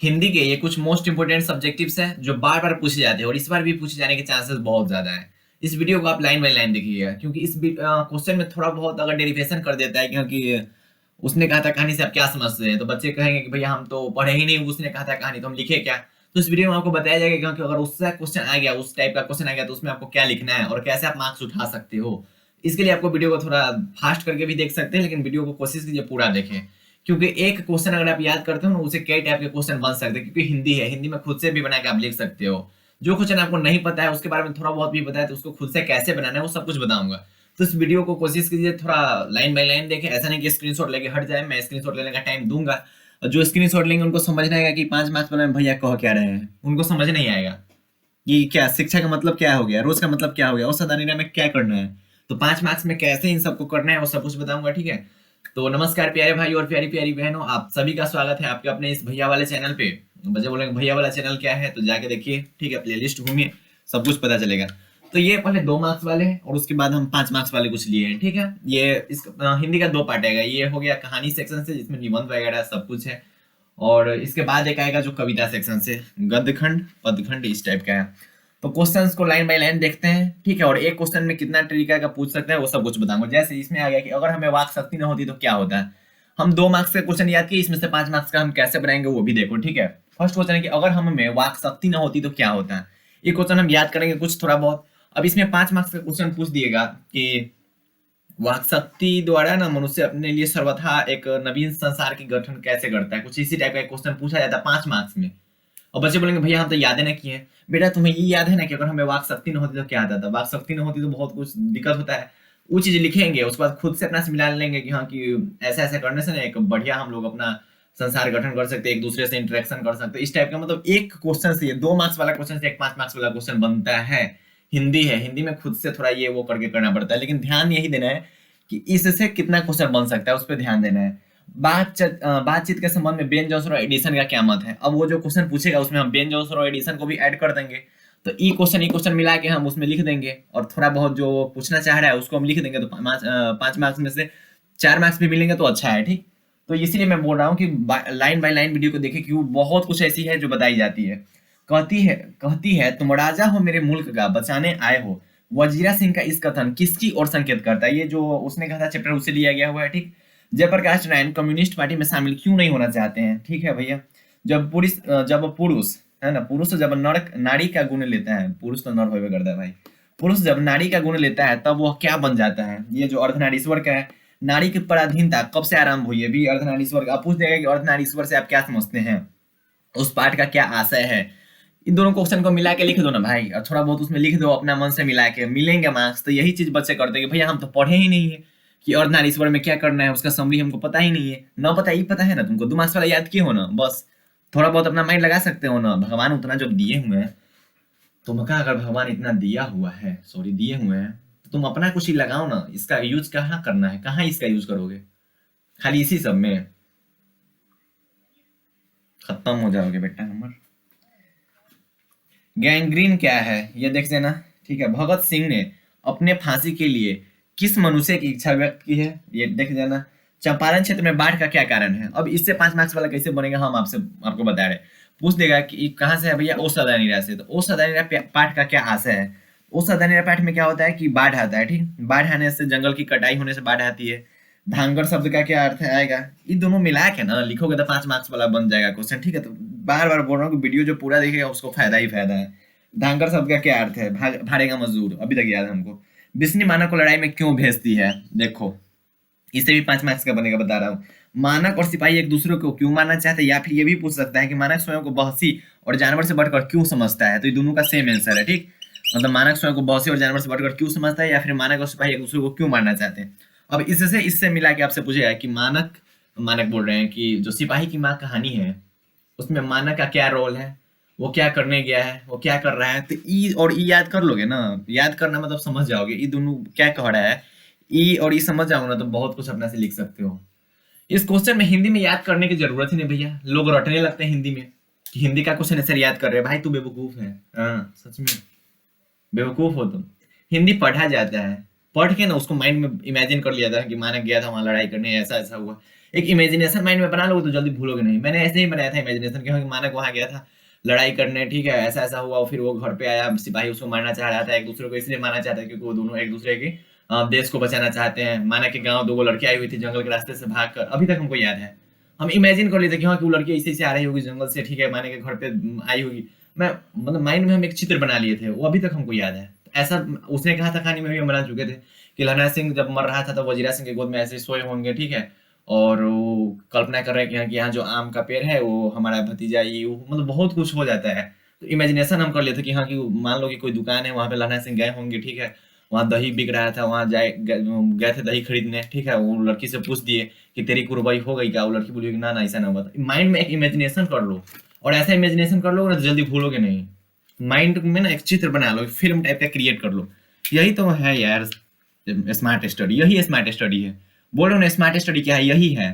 हिंदी के ये कुछ मोस्ट इंपोर्टेंट सब्जेक्टिव्स हैं जो बार बार पूछे जाते हैं और इस बार भी पूछे जाने के चांसेस बहुत ज्यादा है। इस वीडियो को आप लाइन बाय लाइन देखिएगा, क्योंकि इस क्वेश्चन में थोड़ा बहुत अगर डेरिवेशन कर देता है, क्योंकि उसने कहा था कहानी से आप क्या समझते हैं, तो बच्चे कहेंगे कि भैया हम तो पढ़े ही नहीं, उसने कहा था कहानी तो हम लिखे क्या। तो इस वीडियो में आपको बताया जाएगा, क्योंकि अगर उससे क्वेश्चन आ गया, उस टाइप का क्वेश्चन आ गया, तो उसमें आपको क्या लिखना है और कैसे आप मार्क्स उठा सकते हो। इसके लिए आपको वीडियो को थोड़ा फास्ट करके भी देख सकते हैं, लेकिन वीडियो को कोशिश कीजिए पूरा देखें, क्योंकि एक क्वेश्चन अगर आप याद करते हो ना, उसे कई टाइप के क्वेश्चन बन सकते हैं, क्योंकि हिंदी है, हिंदी में खुद से भी बना के आप लिख सकते हो। जो क्वेश्चन आपको नहीं पता है उसके बारे में थोड़ा बहुत भी पता है, तो उसको खुद से कैसे बनाना है वो सब कुछ बताऊंगा। तो इस वीडियो को कोशिश कीजिए थोड़ा लाइन बाय लाइन देखें, ऐसा नहीं कि स्क्रीनशॉट लेके हट जाए। मैं स्क्रीनशॉट लेने का टाइम दूंगा, और जो स्क्रीनशॉट लेंगे उनको समझ नहीं आएगा कि 5 मार्क्स वाले में भैया कह क्या रहे हैं, उनको समझ नहीं आएगा कि क्या शिक्षा का मतलब क्या हो गया, रोज का मतलब क्या हो गया, और सदानीरा में क्या करना है। तो 5 मार्क्स में कैसे इन सबको करना है वो सब कुछ बताऊंगा, ठीक है। तो नमस्कार प्यारे भाई और प्यारी प्यारी बहनों, आप सभी का स्वागत है आपके अपने इस भैया वाले चैनल पे। बच्चे बोलेंगे भैया वाला चैनल क्या है, तो जाके देखिए, ठीक है, प्लेलिस्ट घूमिए, सब कुछ पता चलेगा। तो ये पहले 2 मार्क्स वाले हैं और उसके बाद हम 5 मार्क्स वाले कुछ लिए हैं, ठीक है। ये इस हिंदी का 2 पार्ट है, ये हो गया कहानी सेक्शन से जिसमें निबंध वगैरह सब कुछ है, और इसके बाद एक आएगा जो कविता सेक्शन से, गद्यखंड पदखंड इस टाइप का है। तो क्वेश्चंस को लाइन बाय लाइन देखते हैं, ठीक है, और एक क्वेश्चन में कितना तरीका का पूछ सकते हैं वो सब कुछ बताऊंगा। जैसे इसमें आ गया कि अगर हमें वाक शक्ति न होती तो क्या होता है। हम 2 मार्क्स का क्वेश्चन याद किए, इसमें से 5 मार्क्स का हम कैसे बनाएंगे वो भी देखो, ठीक है। फर्स्ट क्वेश्चन है कि अगर हमें वाक शक्ति न होती तो क्या होता है। ये क्वेश्चन हम याद करेंगे कुछ थोड़ा बहुत। अब इसमें 5 मार्क्स का क्वेश्चन पूछ दिएगा कि वाक शक्ति द्वारा ना मनुष्य अपने लिए सर्वथा एक नवीन संसार की गठन कैसे करता है, कुछ इसी टाइप का क्वेश्चन पूछा जाता है 5 मार्क्स में। और बच्चे बोलेंगे भैया हम तो याद नहीं किए। बेटा तुम्हें ये याद है ना कि अगर हमें वाक शक्ति न होती तो क्या आता था। वाक शक्ति न होती तो बहुत कुछ दिक्कत होता है, वो चीज लिखेंगे, उसके बाद खुद से अपना से मिला लेंगे कि हाँ कि ऐसा ऐसा करने से ना एक बढ़िया हम लोग अपना संसार गठन कर सकते हैं, एक दूसरे से इंटरेक्शन कर सकते हैं, इस टाइप का। मतलब एक क्वेश्चन से, 2 मार्क्स वाला क्वेश्चन से एक 5 मार्क्स वाला क्वेश्चन बनता है। हिंदी है, हिंदी में खुद से थोड़ा ये वो करके करना पड़ता है, लेकिन ध्यान यही देना है कि इससे कितना क्वेश्चन बन सकता है उस पर ध्यान देना है। बातचीत के संबंध में बेन जॉन्सन और एडिसन का क्या मत है। अब वो जो क्वेश्चन पूछेगा उसमें हम बेन जॉन्सन और एडिसन को भी ऐड कर देंगे, तो ई क्वेश्चन मिला के हम उसमें लिख देंगे, और थोड़ा बहुत जो पूछना चाह रहा है उसको हम लिख देंगे, तो 5 मार्क्स में से 4 मार्क्स भी मिलेंगे तो अच्छा है, ठीक। तो इसीलिए मैं बोल रहा हूँ कि लाइन बाय लाइन वीडियो को देखें, क्यों बहुत कुछ ऐसी है जो बताई जाती है। कहती है तुम राजा हो मेरे मुल्क का, बचाने आए हो। वजीरा सिंह का इस कथन किसकी ओर संकेत करता है। ये जो उसने कहा था चैप्टर उसे लिया गया हुआ है, ठीक। जयप्रकाश नारायण कम्युनिस्ट पार्टी में शामिल क्यों नहीं होना चाहते हैं, ठीक है भैया। जब पुरुष है ना, पुरुष जब नर नारी का गुण लेता है, पुरुष तो नर होवे करता है भाई। पुरुष जब नारी का गुण लेता है तब वह क्या बन जाता है। ये जो अर्धनारीश्वर का है, नारी की पराधीनता कब से आरंभ हुई है भी अर्धनारीश्वर का। आप पूछ देगा कि अर्धनारीश्वर से आप क्या समझते हैं, उस पाठ का क्या आशय है। इन दोनों क्वेश्चन को मिला के लिख दो ना भाई, और थोड़ा बहुत उसमें लिख दो अपना मन से मिला के, मिलेंगे मार्क्स। तो यही चीज बच्चे करते हैं कि भैया हम तो पढ़े ही नहीं है कि अर्धनारीश्वर में क्या करना है, उसका समरी हमको पता ही नहीं है। न पता ही पता है ना तुमको, 2 मार्क्स वाला याद किए हो ना, बस थोड़ा बहुत अपना माइंड लगा सकते हो ना। भगवान उतना जब दिए हुए हैं, तुमका अगर भगवान इतना दिया हुआ है, सॉरी दिए हुए हैं, तो तुम अपना कुछ ही लगाओ ना। इसका यूज कहाँ करना है, कहाँ इसका यूज करोगे, खाली इसी सब में खत्म हो जाओगे बेटा नंबर। गैंग्रीन क्या है ये देख लेना, ठीक है। भगत सिंह ने अपने फांसी के लिए किस मनुष्य की इच्छा व्यक्त की है, ये देख लेना। चंपारण क्षेत्र में बाढ़ का क्या कारण है। अब इससे 5 मार्क्स वाला कैसे बनेगा, हम आपको बता रहे। पूछ देगा कि कहाँ से है भैया, ओ सदानीरा से। तो ओ सदानीरा पाठ का क्या आशय है। ओ सदानीरा पाठ में क्या होता है कि बाढ़ आता है, ठीक। बाढ़ आने से, जंगल की कटाई होने से बाढ़ आती है। धांगर शब्द का क्या अर्थ आएगा। ये दोनों मिला के ना लिखोगे तो 5 मार्क्स वाला बन जाएगा क्वेश्चन, ठीक है। तो बार बार बोल रहा हूँ कि वीडियो जो पूरा देखेगा उसको फायदा ही फायदा है। धांगर शब्द का क्या अर्थ है, भाड़े का मजदूर, अभी तक याद है हमको। बिस्नी मानक को लड़ाई में क्यों भेजती है, देखो इसे भी 5 मार्क्स का बनेगा, बता रहा हूँ। मानक और सिपाही एक दूसरे को क्यों मारना चाहते हैं, या फिर ये भी पूछ सकता है कि मानक स्वयं को बहसी और जानवर से बढ़कर क्यों समझता है। तो ये दोनों का सेम आंसर है, ठीक। मतलब मानक स्वयं को बहसी और जानवर से बढ़कर क्यों समझता है, या फिर मानक और सिपाही एक दूसरे को क्यों मारना चाहते हैं। अब इससे मिला के आपसे पूछेगा कि मानक मानक बोल रहे हैं कि जो सिपाही की माँ कहानी है उसमें मानक का क्या रोल है, वो क्या करने गया है, वो क्या कर रहा है। तो ई और ई याद कर लोगे ना, याद करना मतलब समझ जाओगे ई दोनों क्या कह रहा है। ई और ई समझ जाओगे ना तो बहुत कुछ अपने से लिख सकते हो। इस क्वेश्चन में हिंदी में याद करने की जरूरत ही नहीं भैया, लोग रटने लगते हैं हिंदी में कि हिंदी का क्वेश्चन ऐसे याद कर रहे हैं। भाई तू बेवकूफ है, हाँ सच में बेवकूफ हो तुम। हिंदी पढ़ा जाता है, पढ़ के ना उसको माइंड में इमेजिन कर लिया था कि मानक गया था वहां लड़ाई करने, ऐसा ऐसा हुआ। एक इमेजिनेशन माइंड में बना लो तो जल्दी भूलोगे नहीं। मैंने ऐसे ही बनाया था इमेजिनेशन, क्योंकि मानक वहाँ गया था लड़ाई करने, ठीक है, ऐसा ऐसा हुआ, फिर वो घर पे आया, सिपाही उसको मारना चाह रहा था, एक दूसरे को इसलिए मारना चाहता है क्योंकि वो दोनों एक दूसरे के देश को बचाना चाहते हैं। माना कि गाँव 2 लड़की आई हुई थी जंगल के रास्ते से भाग कर, अभी तक हमको याद है। हम इमेजिन कर लेते कि हाँ कि वो लड़की ऐसे ऐसे आ रही होगी जंगल से, ठीक है, माने के घर पे आई होगी। मैं मतलब माइंड में हम एक चित्र बना लिए थे, वो अभी तक हमको याद है। ऐसा उसने कहा था, कहानी में भी हम बना चुके थे कि लहना सिंह जब मर रहा था तो वजीरा सिंह की गोद में ऐसे ही सोए होंगे, ठीक है, और वो कल्पना कर रहे हैं कि यहाँ जो आम का पेड़ है वो हमारा भतीजा, ये वो, मतलब बहुत कुछ हो जाता है। तो इमेजिनेशन हम कर लेते कि हाँ कि मान लो कि कोई दुकान है, वहाँ पे लहना सिंह गए होंगे, ठीक है, वहाँ दही बिक रहा था, वहाँ गए थे दही खरीदने, ठीक है, वो लड़की से पूछ दिए कि तेरी कुर्बाई हो गई क्या? वो लड़की बोली कि ना ना ऐसा ना हुआ था। माइंड में एक इमेजिनेशन कर लो, और ऐसा इमेजिनेशन कर लोगे ना तो जल्दी भूलोगे नहीं। माइंड में ना एक चित्र बना लो, फिल्म टाइप का क्रिएट कर लो। यही तो है यार स्मार्ट स्टडी, यही स्मार्ट स्टडी है। बोल रहे हो ना, स्मार्ट स्टडी क्या है? यही है,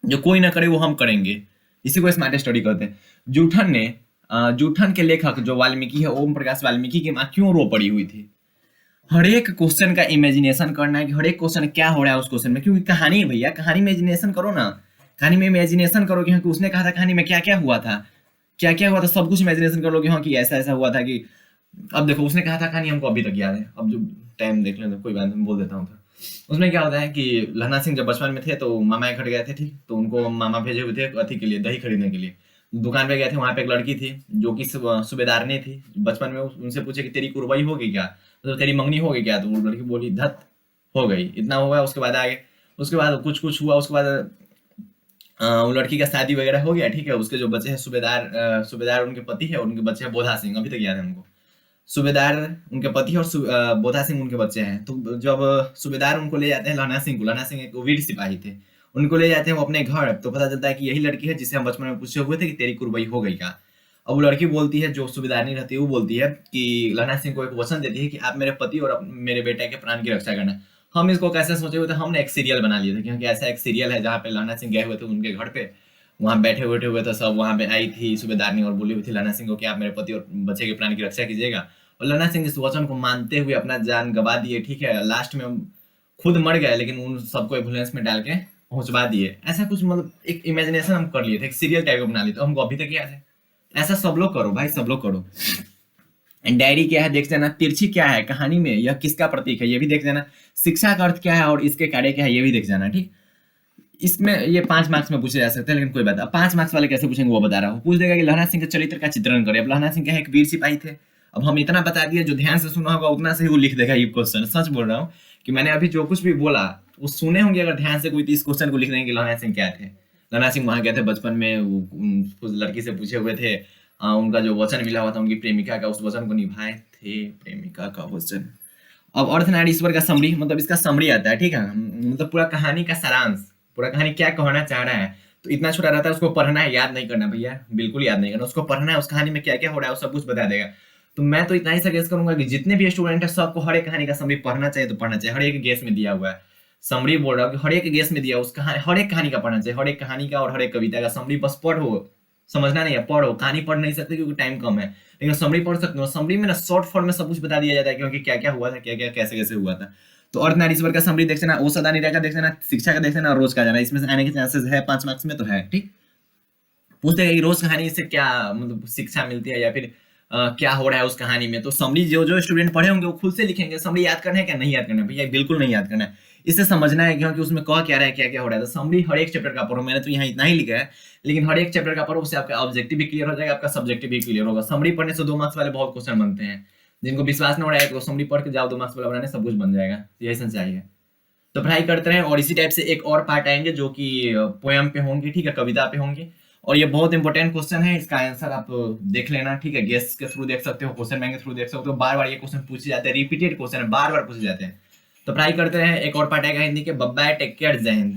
जो कोई ना करे वो हम करेंगे, इसी को स्मार्ट स्टडी कहते हैं। जूठन ने जूठन के लेखक जो वाल्मीकि है, ओम प्रकाश वाल्मीकि की माँ क्यों रो पड़ी हुई थी? हर एक क्वेश्चन का इमेजिनेशन करना है कि हर एक क्वेश्चन क्या हो रहा है उस क्वेश्चन में, क्योंकि कहानी है भैया, कहानी में इमेजिनेशन करो ना। कहानी में इमेजिनेशन करो कि हाँ कि उसने कहा था कहानी में क्या क्या हुआ था, क्या क्या हुआ था, सब कुछ इमेजिनेशन कर लो कि हाँ कि ऐसा ऐसा हुआ था कि अब देखो उसने कहा था कहानी हमको अभी तक याद है। अब जो टाइम देख लें तो कोई बात नहीं, बोल देता हूँ था। उसमें क्या होता है कि लहना सिंह जब बचपन में थे तो मामा के घर गए थे, ठीक, तो उनको मामा भेजे हुए थे अथी के लिए, दही खरीदने के लिए। दुकान पे गए थे, वहां पे एक लड़की थी जो कि सूबेदारनी थी। बचपन में उनसे पूछे कि तेरी कुर्बाई होगी क्या, तो तेरी मंगनी होगी क्या? तो वो लड़की बोली धत हो गई, इतना हुआ। उसके बाद आगे, उसके बाद कुछ कुछ हुआ, उसके बाद वो लड़की का शादी वगैरह हो गया, ठीक है। उसके जो बच्चे हैं सूबेदार उनके पति है, और उनके बच्चे हैं बोधा सिंह, अभी तक याद है हमको। सूबेदार उनके पति है और बोधा सिंह उनके बच्चे हैं। तो जब सूबेदार उनको ले जाते हैं लहना सिंह को, लहना सिंह एक वीर सिपाही थे, उनको ले जाते हैं वो अपने घर, तो पता चलता है कि यही लड़की है जिसे हम बचपन में पूछे हुए थे कि तेरी कुर्बाई हो गई क्या। अब वो लड़की बोलती है, जो सूबेदारनी रहती है वो बोलती है कि लहना सिंह को एक वचन देती है कि आप मेरे पति और मेरे बेटे के प्राण की रक्षा करना। हम इसको कैसे सोचे हुए थे, हमने एक सीरियल बना लिए थे, क्योंकि ऐसा एक सीरियल है जहाँ पे लहना सिंह गए हुए थे उनके घर पे, वहाँ बैठे हुए थे सब, वहाँ पे आई थी सूबेदारनी और बोली हुई थी लहना सिंह को कि आप मेरे पति और बच्चे के प्राण की रक्षा कीजिएगा। और लहना सिंह इस वचन को मानते हुए अपना जान गवा दिए, ठीक है। लास्ट में खुद मर गए, लेकिन उन सबको एम्बुलेंस में डाल के पहुंचवा दिए। ऐसा कुछ मतलब एक इमेजिनेशन हम कर लिए थे, एक सीरियल टाइप का बना लिए, तो हमको अभी तक याद है। ऐसा सब लोग करो भाई, सब लोग करो। डायरी क्या है देख जाना, तिरछी क्या है कहानी में, यह किसका प्रतीक है ये भी देख जाना, शिक्षा का अर्थ क्या है और इसके कार्य क्या है ये भी देख जाना, ठीक। इसमें ये 5 मार्क्स में पूछे जा सकते हैं, लेकिन कोई बात। अब 5 मार्क्स वाले कैसे पूछेंगे वो बता रहा हूँ। पूछ देगा कि लहना सिंह के चरित्र का चित्रण करें। अब लहना सिंह क्या है, एक वीर सिपाही थे। अब हम इतना बता दिए, जो ध्यान से सुना होगा उतना से ही वो लिख देगा ये क्वेश्चन। सच बोल रहा हूँ कि मैंने अभी जो कुछ भी बोला वो सुने होंगे अगर ध्यान से कोई, तो इस क्वेश्चन को लिख देंगे कि लहना सिंह क्या थे। लहना सिंह वहां गए थे बचपन में, उस लड़की से पूछे हुए थे, उनका जो वचन मिला हुआ था उनकी प्रेमिका का, उस वचन को निभाए थे, प्रेमिका का वचन। अब अर्धनारीश्वर का समरी, मतलब इसका समरी आता है, ठीक है, मतलब पूरा कहानी का सारांश, पूरा कहानी क्या कहना चाह रहा है। तो इतना छोटा रहता है, उसको पढ़ना है, याद नहीं करना भैया, बिल्कुल याद नहीं करना, उसको पढ़ना है, उस कहानी में क्या क्या हो रहा है वो सब कुछ बता देगा। तो मैं तो इतना ही सजेस्ट करूंगा कि जितने भी स्टूडेंट है सबको हर एक कहानी का समरी पढ़ना चाहिए, तो पढ़ना चाहिए। हर एक गेस में दिया हुआ है, समरी बोल रहा हूँ कि हर एक गेस में दिया, उस कहानी, हर एक कहानी का पढ़ना चाहिए, हर एक कहानी का और हर एक कविता का समरी। बस पढ़ो, समझना नहीं है, पढ़ो। कहानी पढ़ नहीं सकते क्योंकि टाइम कम है, लेकिन समरी पढ़ सकते हो। समरी में ना शॉर्ट फॉर्म में सब कुछ बता दिया जाता है, क्योंकि क्या क्या हुआ था, क्या क्या कैसे कैसे हुआ था। तो अर्धनारीश्वर का समरी देख लेना, ओ सदा निरा का देख लेना, शिक्षा का देख लेना, और रोज का जाना, इसमें से आने के चांसेस है 5 मार्क्स में तो है, ठीक। पूछते हैं कि रोज कहानी से क्या मतलब शिक्षा मिलती है, या फिर क्या हो रहा है उस कहानी में। तो समरी जो जो स्टूडेंट पढ़े होंगे वो खुद से लिखेंगे। समरी याद करना है क्या? नहीं याद करना है भैया, बिल्कुल नहीं याद करना है। इसे समझना है क्योंकि उसमें कह क्या रहा है, क्या क्या हो रहा है। तो समरी हर एक चैप्टर का पढ़ो, मैंने तो यहाँ इतना ही लिखा है, लेकिन हर एक चैप्टर का पढ़ो, उससे आपका ऑब्जेक्टिव भी क्लियर हो जाएगा, आपका सब्जेक्टिव भी क्लियर होगा। समरी पढ़ने से 2 मार्क्स वाले बहुत क्वेश्चन बनते हैं, जिनको विश्वास न हो रहा है तो समरी पढ़ के जाओ, 2 मार्क्स वाला बनाने, सब कुछ बन जाएगा। यही सच्चाई है। तो पढ़ाई करते रहें, और इसी टाइप से एक और पार्ट आएंगे जो कि पोयम पे होंगे, ठीक है, कविता पे होंगे। और ये बहुत इंपॉर्टेंट क्वेश्चन है, इसका आंसर आप देख लेना, ठीक है। गेस के थ्रू देख सकते हो, क्वेश्चन बैंक के थ्रू देख सकते हो। बार बार ये क्वेश्चन पूछे जाते हैं, रिपीटेड क्वेश्चन है, बार बार पूछे जाते हैं। तो पढ़ाई करते रहें। एक और पार्ट आएगा हिंदी के। बाय, टेक केयर, जय हिंद।